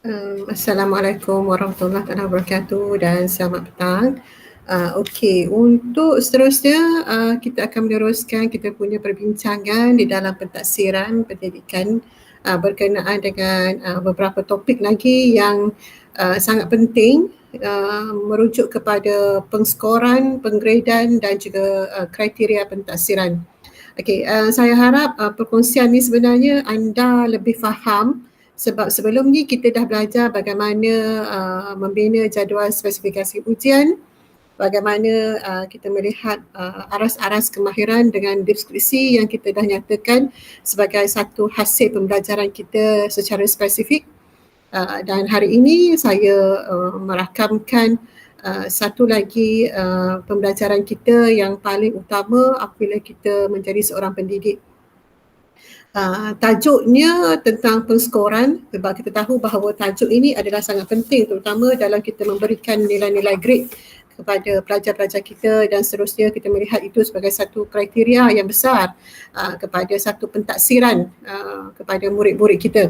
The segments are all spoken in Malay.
Assalamualaikum warahmatullahi wabarakatuh dan selamat petang. Okey, untuk seterusnya kita akan meneruskan kita punya perbincangan di dalam pentadsiran pendidikan berkenaan dengan beberapa topik lagi yang sangat penting merujuk kepada pengskoran, penggradan dan juga kriteria pentadsiran. Okey, saya harap perkongsian ni sebenarnya anda lebih faham sebab sebelum ni kita dah belajar bagaimana membina jadual spesifikasi ujian, bagaimana kita melihat aras-aras kemahiran dengan deskripsi yang kita dah nyatakan sebagai satu hasil pembelajaran kita secara spesifik. Dan hari ini saya merakamkan satu lagi pembelajaran kita yang paling utama apabila kita menjadi seorang pendidik. Tajuknya tentang pengskoran sebab kita tahu bahawa tajuk ini adalah sangat penting terutama dalam kita memberikan nilai-nilai grade kepada pelajar-pelajar kita dan seterusnya kita melihat itu sebagai satu kriteria yang besar kepada satu pentadsiran kepada murid-murid kita.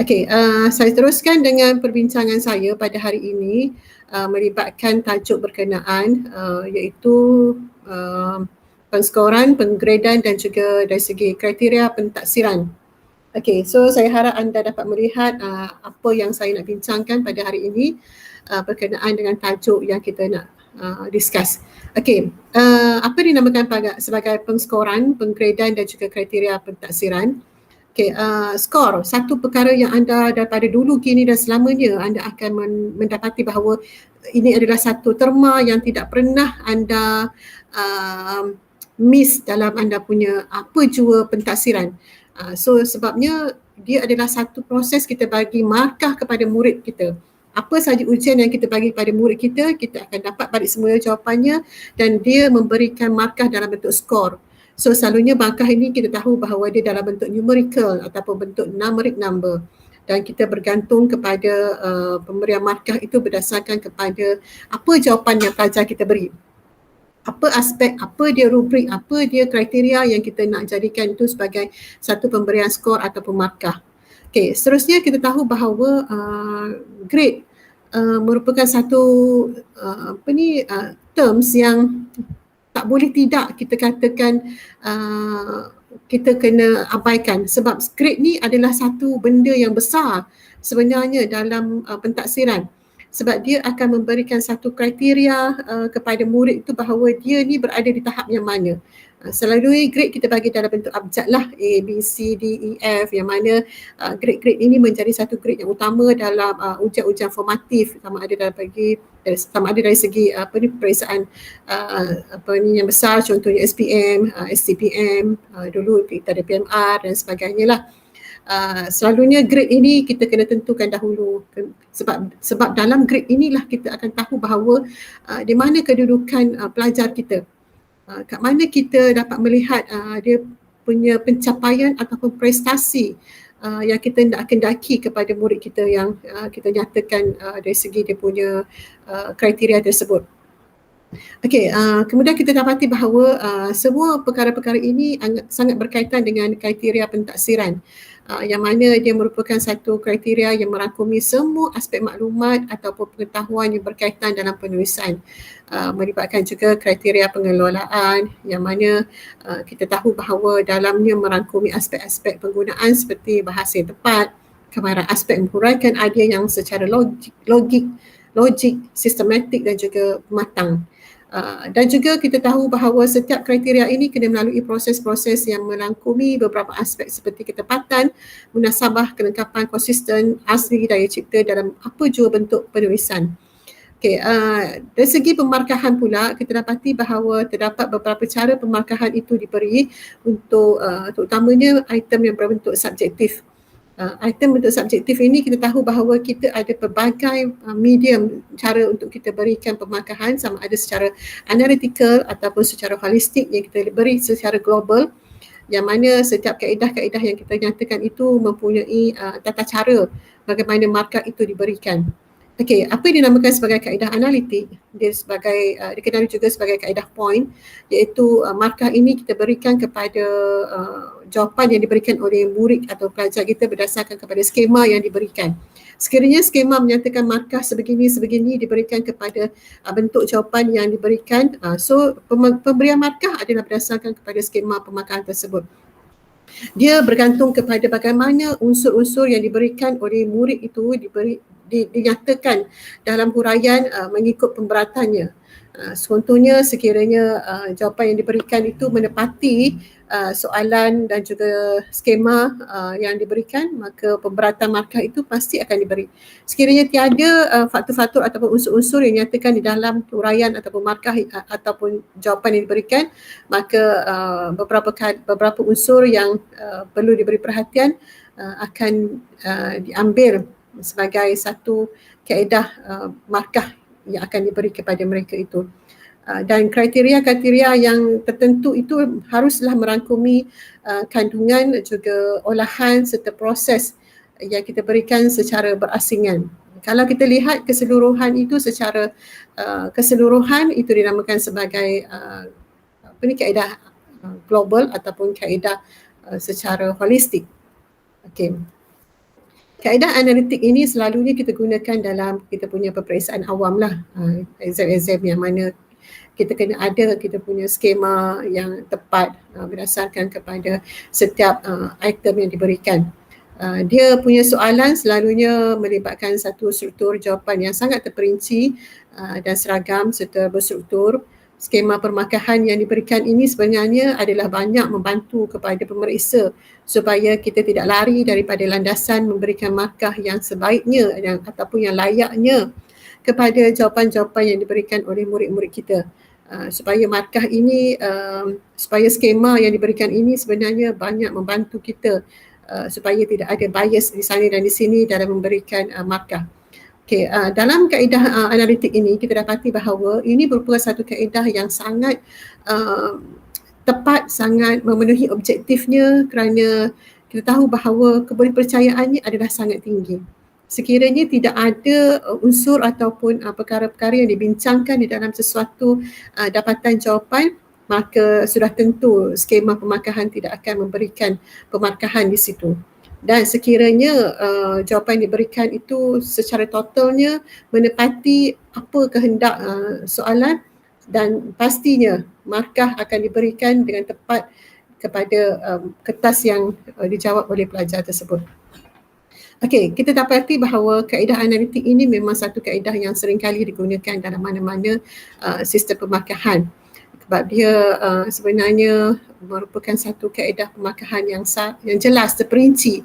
Okey, saya teruskan dengan perbincangan saya pada hari ini melibatkan tajuk berkenaan iaitu pengskoran, penggradan dan juga dari segi kriteria pentadsiran. Okey, so saya harap anda dapat melihat apa yang saya nak bincangkan pada hari ini berkenaan dengan tajuk yang kita nak discuss. Okey, apa dinamakan sebagai pengskoran, penggradan dan juga kriteria pentadsiran? Okey, skor, satu perkara yang anda daripada dulu kini dan selamanya anda akan mendapati bahawa ini adalah satu terma yang tidak pernah anda miss dalam anda punya apa jua pentadsiran. So sebabnya dia adalah satu proses kita bagi markah kepada murid kita. Apa sahaja ujian yang kita bagi kepada murid kita, kita akan dapat balik semua jawapannya dan dia memberikan markah dalam bentuk skor. So selalunya markah ini kita tahu bahawa dia dalam bentuk numerical ataupun bentuk numeric number dan kita bergantung kepada pemberian markah itu berdasarkan kepada apa jawapan yang pelajar kita beri. Apa aspek, apa dia rubrik, apa dia kriteria yang kita nak jadikan itu sebagai satu pemberian skor ataupun markah. Okey, seterusnya kita tahu bahawa grade merupakan satu terms yang tak boleh tidak kita katakan kita kena abaikan sebab grade ni adalah satu benda yang besar sebenarnya dalam pentadsiran sebab dia akan memberikan satu kriteria kepada murid itu bahawa dia ni berada di tahap yang mana. Selalunya grade kita bagi dalam bentuk abjad lah, A, B, C, D, E, F yang mana grade-grade ini menjadi satu grade yang utama dalam ujian-ujian formatif sama ada dari segi peperiksaan yang besar contohnya SPM, SCPM, dulu kita ada PMR dan sebagainya lah. Selalunya grade ini kita kena tentukan dahulu sebab dalam grade inilah kita akan tahu bahawa di mana kedudukan pelajar kita, kat mana kita dapat melihat dia punya pencapaian ataupun prestasi yang kita nak kendaki kepada murid kita yang kita nyatakan dari segi dia punya kriteria tersebut. Okey, kemudian kita dapati bahawa semua perkara-perkara ini sangat berkaitan dengan kriteria pentadsiran yang mana dia merupakan satu kriteria yang merangkumi semua aspek maklumat ataupun pengetahuan yang berkaitan dalam penulisan. Melibatkan juga kriteria pengelolaan yang mana kita tahu bahawa dalamnya merangkumi aspek-aspek penggunaan seperti bahasa yang tepat, kemahiran aspek menghuraikan idea yang secara logik, sistematik dan juga matang. Dan juga kita tahu bahawa setiap kriteria ini kena melalui proses-proses yang merangkumi beberapa aspek seperti ketepatan, munasabah, kelengkapan, konsisten, asli, daya cipta dalam apa jua bentuk penulisan. Okay, dari segi pemarkahan pula kita dapati bahawa terdapat beberapa cara pemarkahan itu diberi untuk terutamanya item yang berbentuk subjektif. Item bentuk subjektif ini kita tahu bahawa kita ada pelbagai medium cara untuk kita berikan pemarkahan sama ada secara analytical ataupun secara holistik yang kita beri secara global yang mana setiap kaedah-kaedah yang kita nyatakan itu mempunyai tata cara bagaimana markah itu diberikan. Okey, apa yang dinamakan sebagai kaedah analitik? Dia dikenali juga sebagai kaedah point iaitu markah ini kita berikan kepada jawapan yang diberikan oleh murid atau pelajar kita berdasarkan kepada skema yang diberikan. Sekiranya skema menyatakan markah sebegini diberikan kepada bentuk jawapan yang diberikan, so pemberian markah adalah berdasarkan kepada skema pemarkahan tersebut. Dia bergantung kepada bagaimana unsur-unsur yang diberikan oleh murid itu dinyatakan dalam huraian mengikut pemberatannya. Contohnya sekiranya jawapan yang diberikan itu menepati soalan dan juga skema yang diberikan, maka pemberatan markah itu pasti akan diberi. Sekiranya tiada faktor-faktor ataupun unsur-unsur yang dinyatakan di dalam huraian ataupun markah ataupun jawapan yang diberikan, maka beberapa unsur yang perlu diberi perhatian akan diambil sebagai satu kaedah markah yang akan diberi kepada mereka itu. Dan kriteria-kriteria yang tertentu itu haruslah merangkumi kandungan juga olahan serta proses yang kita berikan secara berasingan. Kalau kita lihat keseluruhan itu secara keseluruhan, itu dinamakan sebagai kaedah global ataupun kaedah secara holistik. Okey. Kaedah analitik ini selalunya kita gunakan dalam kita punya peperiksaan awam lah, exam-exam yang mana kita kena ada kita punya skema yang tepat berdasarkan kepada setiap item yang diberikan. Dia punya soalan selalunya melibatkan satu struktur jawapan yang sangat terperinci dan seragam serta berstruktur. Skema permarkahan yang diberikan ini sebenarnya adalah banyak membantu kepada pemeriksa supaya kita tidak lari daripada landasan memberikan markah yang sebaiknya ataupun yang layaknya kepada jawapan-jawapan yang diberikan oleh murid-murid kita. Supaya markah ini, supaya skema yang diberikan ini sebenarnya banyak membantu kita supaya tidak ada bias di sana dan di sini dalam memberikan markah. Okay, dalam kaedah analitik ini kita dapati bahawa ini merupakan satu kaedah yang sangat tepat, sangat memenuhi objektifnya kerana kita tahu bahawa kepercayaannya adalah sangat tinggi. Sekiranya tidak ada unsur ataupun perkara-perkara yang dibincangkan di dalam sesuatu dapatan jawapan, maka sudah tentu skema pemarkahan tidak akan memberikan pemarkahan di situ. Dan sekiranya jawapan yang diberikan itu secara totalnya menepati apa kehendak soalan, dan pastinya markah akan diberikan dengan tepat kepada kertas yang dijawab oleh pelajar tersebut. Okey, kita dapati bahawa kaedah analitik ini memang satu kaedah yang sering kali digunakan dalam mana-mana sistem pemarkahan. Sebab dia sebenarnya merupakan satu kaedah pemarkahan yang jelas, terperinci,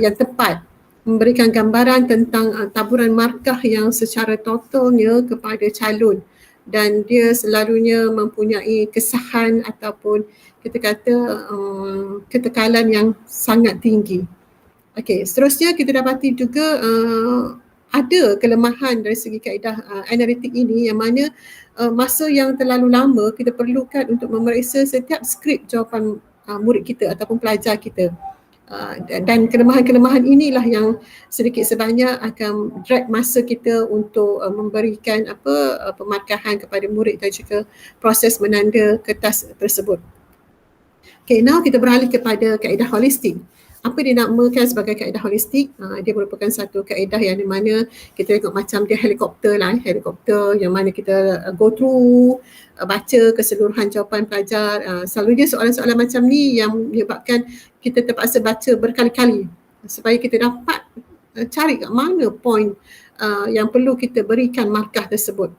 yang tepat, memberikan gambaran tentang taburan markah yang secara totalnya kepada calon, dan dia selalunya mempunyai kesahan ataupun kita kata ketekalan yang sangat tinggi. Okey, seterusnya kita dapati juga ada kelemahan dari segi kaedah analitik ini, yang mana masa yang terlalu lama kita perlukan untuk memeriksa setiap skrip jawapan murid kita ataupun pelajar kita. Dan kelemahan-kelemahan inilah yang sedikit sebanyak akan drag masa kita untuk memberikan pemarkahan kepada murid dan juga proses menanda kertas tersebut. Okay, now kita beralih kepada kaedah holistik. Apa dinamakan sebagai kaedah holistik? Dia merupakan satu kaedah yang di mana kita tengok macam dia helikopter lah, helikopter yang mana kita go through, baca keseluruhan jawapan pelajar. Selalunya soalan-soalan macam ni yang menyebabkan kita terpaksa baca berkali-kali supaya kita dapat cari kat mana point yang perlu kita berikan markah tersebut.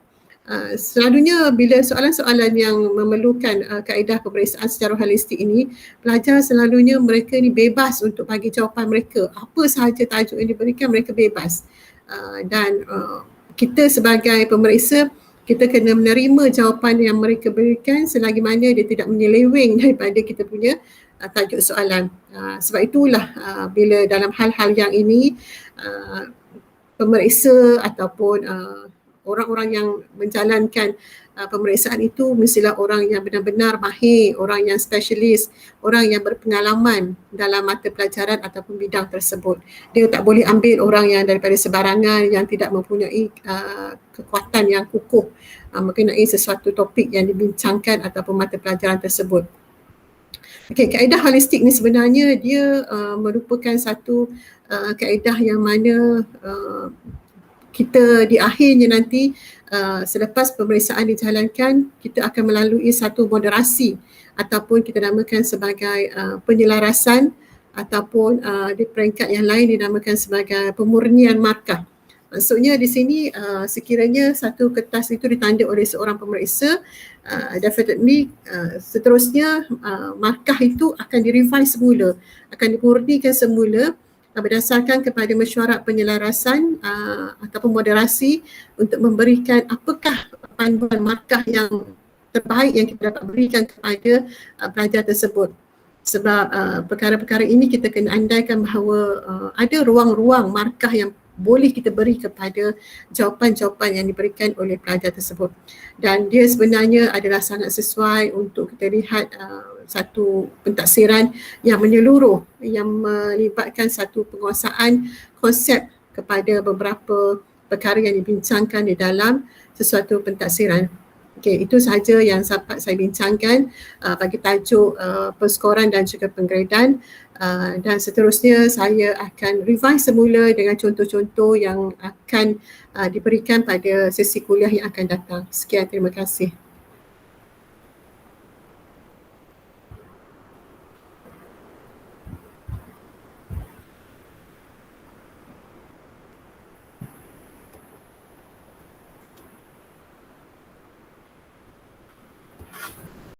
Selalunya bila soalan-soalan yang memerlukan kaedah peperiksaan secara holistik ini, pelajar selalunya mereka ni bebas untuk bagi jawapan mereka. Apa sahaja tajuk yang diberikan, mereka bebas. Dan kita sebagai pemeriksa, kita kena menerima jawapan yang mereka berikan selagi mana dia tidak menyeleweng daripada kita punya tajuk soalan. Sebab itulah bila dalam hal-hal yang ini, pemeriksa ataupun orang-orang yang menjalankan pemeriksaan itu mestilah orang yang benar-benar mahir, orang yang spesialis, orang yang berpengalaman dalam mata pelajaran ataupun bidang tersebut. Dia tak boleh ambil orang yang daripada sebarangan yang tidak mempunyai kekuatan yang kukuh mengenai sesuatu topik yang dibincangkan ataupun mata pelajaran tersebut. Okey, kaedah holistik ni sebenarnya dia merupakan satu kaedah yang mana kita di akhirnya nanti selepas pemeriksaan dijalankan, kita akan melalui satu moderasi ataupun kita namakan sebagai penyelarasan ataupun di peringkat yang lain dinamakan sebagai pemurnian markah. Maksudnya di sini sekiranya satu kertas itu ditanda oleh seorang pemeriksa, definitely seterusnya markah itu akan direvise semula, akan dimurnikan semula berdasarkan kepada mesyuarat penyelarasan ataupun moderasi untuk memberikan apakah panduan markah yang terbaik yang kita dapat berikan kepada pelajar tersebut. Sebab perkara-perkara ini kita kena andaikan bahawa ada ruang-ruang markah yang boleh kita beri kepada jawapan-jawapan yang diberikan oleh pelajar tersebut. Dan dia sebenarnya adalah sangat sesuai untuk kita lihat satu pentaksiran yang menyeluruh, yang melibatkan satu penguasaan konsep kepada beberapa perkara yang dibincangkan di dalam sesuatu pentaksiran. Okey, itu sahaja yang dapat saya bincangkan bagi tajuk perskoran dan juga penggradean. Dan seterusnya saya akan revise semula dengan contoh-contoh yang akan diberikan pada sesi kuliah yang akan datang. Sekian, terima kasih.